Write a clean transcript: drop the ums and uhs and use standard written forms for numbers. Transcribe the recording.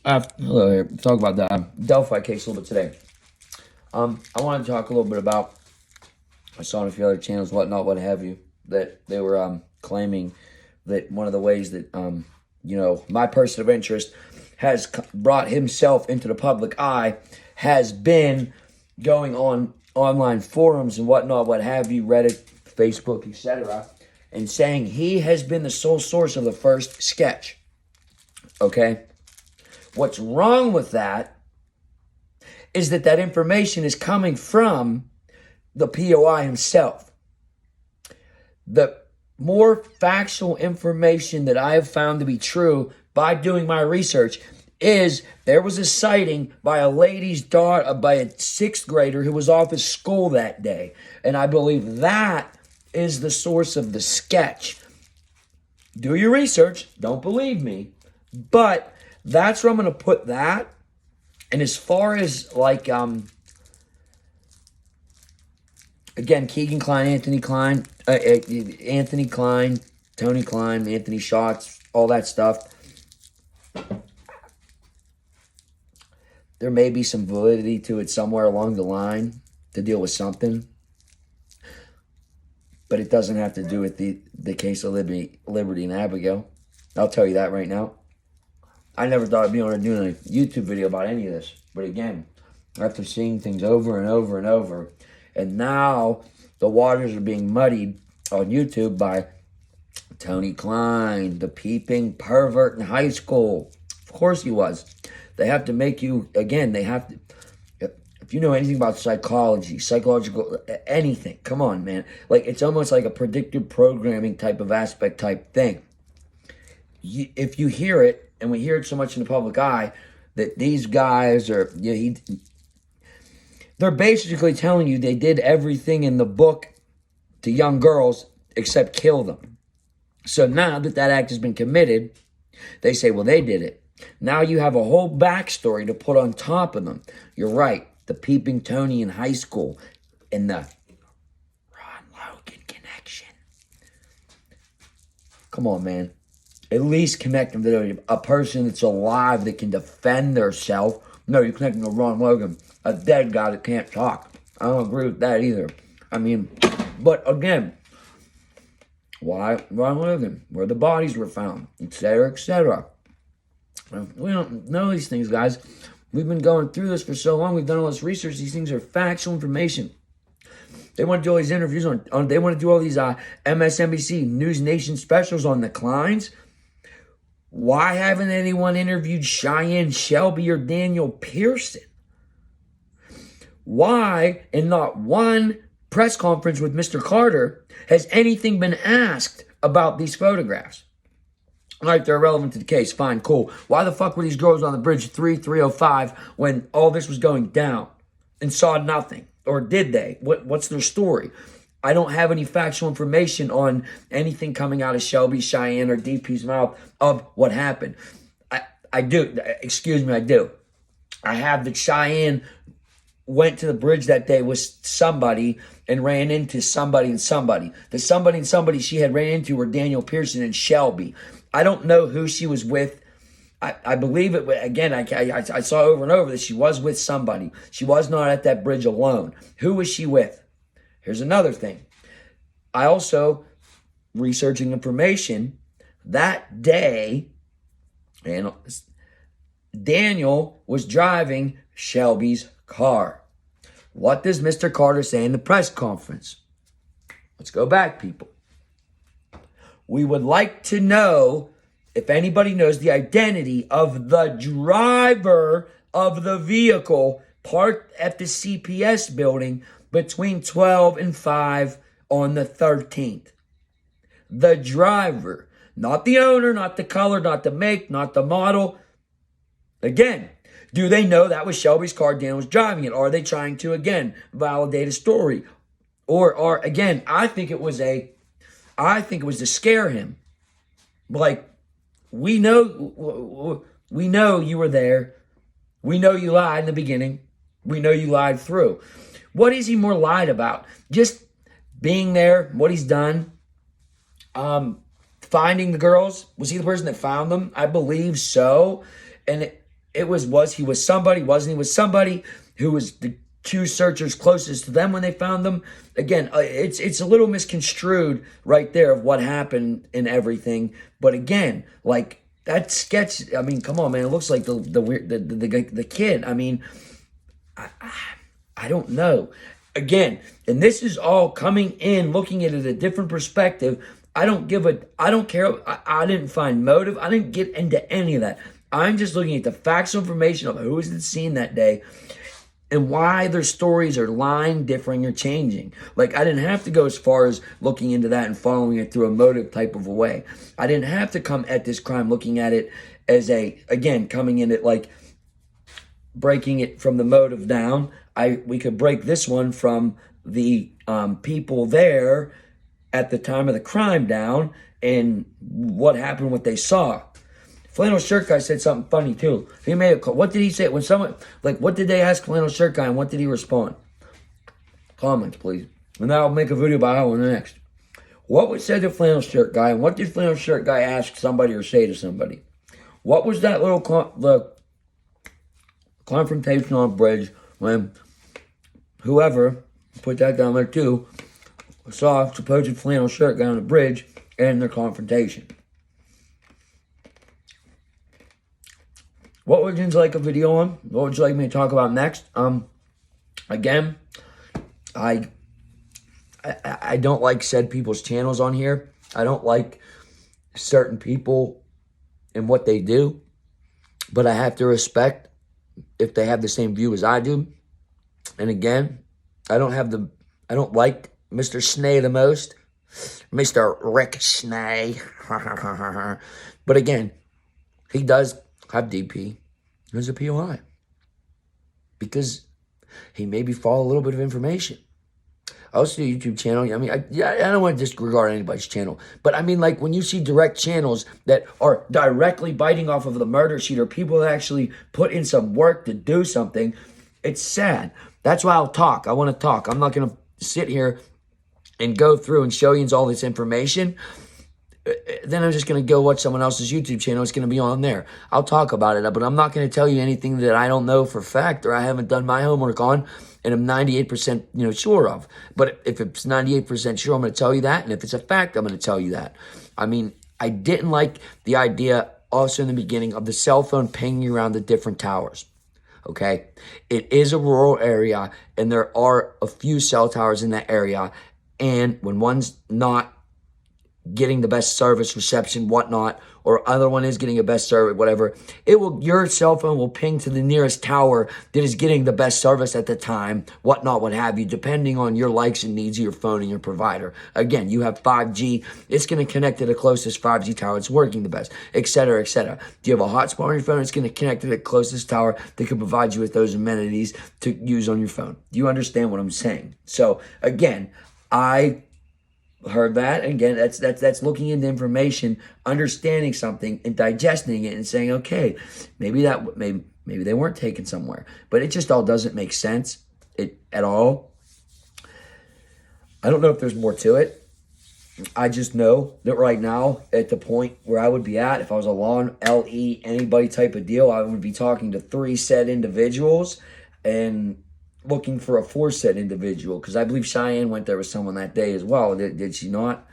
Hello here. Talk about the Delphi case a little bit today. I want to talk a little bit about. I saw on a few other channels, whatnot, what have you, that they were claiming that one of the ways that my person of interest has brought himself into the public eye has been going on online forums and whatnot, what have you, Reddit, Facebook, etc., and saying he has been the sole source of the first sketch. Okay. What's wrong with that is that information is coming from the POI himself. The more factual information that I have found to be true by doing my research is there was a sighting by a lady's daughter, by a sixth grader who was off at school that day. And I believe that is the source of the sketch. Do your research. Don't believe me. But that's where I'm going to put that. And as far as again, Keegan Klein, Anthony Klein, Tony Klein, Anthony Schatz, all that stuff. There may be some validity to it somewhere along the line to deal with something. But it doesn't have to do with the case of Liberty and Abigail. I'll tell you that right now. I never thought I'd be able to do a YouTube video about any of this. But again, after seeing things over and over and over, and now the waters are being muddied on YouTube by Tony Klein, the peeping pervert in high school. Of course he was. They have to make you, again, they have to, if you know anything about psychology, psychological, anything, come on, man. Like, it's almost like a predictive programming type of aspect type thing. If you hear it, and we hear it so much in the public eye, that these guys are, they're basically telling you they did everything in the book to young girls except kill them. So now that act has been committed, they say, well, they did it. Now you have a whole backstory to put on top of them. You're right. The peeping Tony in high school and the Ron Logan connection. Come on, man. At least connect them to a person that's alive that can defend themselves. No, you connect them to Ron Logan, a dead guy that can't talk. I don't agree with that either. I mean, but again, why Ron Logan? Where the bodies were found, etc., etc. We don't know these things, guys. We've been going through this for so long. We've done all this research. These things are factual information. They want to do all these interviews on they want to do all these MSNBC News Nation specials on the Kleins. Why haven't anyone interviewed Cheyenne Shelby or Daniel Pearson? Why, in not one press conference with Mr. Carter, has anything been asked about these photographs? All right, they're irrelevant to the case. Fine, cool. Why the fuck were these girls on the bridge 305 when all this was going down and saw nothing? Or did they? What's their story? I don't have any factual information on anything coming out of Shelby, Cheyenne, or DP's mouth of what happened. I do. Excuse me, I do. I have that Cheyenne went to the bridge that day with somebody and ran into somebody and somebody. The somebody and somebody she had ran into were Daniel Pearson and Shelby. I don't know who she was with. I believe it, again, I saw over and over that she was with somebody. She was not at that bridge alone. Who was she with? Here's another thing. I also, researching information, that day, and Daniel was driving Shelby's car. What does Mr. Carter say in the press conference? Let's go back, people. We would like to know if anybody knows the identity of the driver of the vehicle parked at the CPS building between 12 and 5 on the 13th. The driver, not the owner, not the color, not the make, not the model. Again, do they know that was Shelby's car, Daniel was driving it? Are they trying to, again, validate a story? Or again, I think it was to scare him. Like, we know you were there. We know you lied in the beginning. We know you lied through. What is he more lied about? Just being there, what he's done, finding the girls. Was he the person that found them? I believe so. And it was he was somebody, wasn't he was somebody who was the two searchers closest to them when they found them. Again, it's a little misconstrued right there of what happened and everything. But again, like that sketch, I mean, come on, man, it looks like the kid. I mean, I don't know. Again, and this is all coming in, looking at it a different perspective. I don't care. I didn't find motive. I didn't get into any of that. I'm just looking at the factual information of who was at the scene that day and why their stories are lying, differing, or changing. Like, I didn't have to go as far as looking into that and following it through a motive type of a way. I didn't have to come at this crime looking at it as coming in it like breaking it from the motive down. We could break this one from the people there at the time of the crime down and what happened, what they saw. Flannel shirt guy said something funny too. He made a call. What did he say when someone what did they ask flannel shirt guy and what did he respond? Comments, please. And then I'll make a video about that one next. What was said to flannel shirt guy and what did flannel shirt guy ask somebody or say to somebody? What was that little the confrontation on bridge when whoever put that down there too saw supposed flannel shirt guy on the bridge and their confrontation? What would you like a video on? What would you like me to talk about next? Again, I don't like said people's channels on here. I don't like certain people and what they do, but I have to respect if they have the same view as I do. And again, I don't like Mr. Snay the most, Mr. Rick Snay. But again, he does have DP as a POI because he maybe follow a little bit of information. I also do a YouTube channel. I mean, I don't want to disregard anybody's channel, but I mean, like when you see direct channels that are directly biting off of the murder sheet or people that actually put in some work to do something, it's sad. That's why I'll talk. I want to talk. I'm not going to sit here and go through and show you all this information. Then I'm just going to go watch someone else's YouTube channel. It's going to be on there. I'll talk about it, but I'm not going to tell you anything that I don't know for a fact or I haven't done my homework on and I'm 98% sure of. But if it's 98% sure, I'm going to tell you that. And if it's a fact, I'm going to tell you that. I mean, I didn't like the idea also in the beginning of the cell phone pinging around the different towers. Okay? It is a rural area and there are a few cell towers in that area. And when one's not getting the best service, reception, whatnot, or other one is getting a best service, whatever, your cell phone will ping to the nearest tower that is getting the best service at the time, whatnot, what have you, depending on your likes and needs of your phone and your provider. Again, you have 5G, it's going to connect to the closest 5G tower, it's working the best, etc., etc. Do you have a hotspot on your phone? It's going to connect to the closest tower that can provide you with those amenities to use on your phone. Do you understand what I'm saying? So, again, I heard that. And again, that's looking into information, understanding something and digesting it and saying, okay, maybe they weren't taken somewhere, but it just all doesn't make sense at all. I don't know if there's more to it. I just know that right now at the point where I would be at, if I was a lawn LE anybody type of deal, I would be talking to 3 said individuals and looking for a 4 set individual, because I believe Cheyenne went there with someone that day as well. Did she not?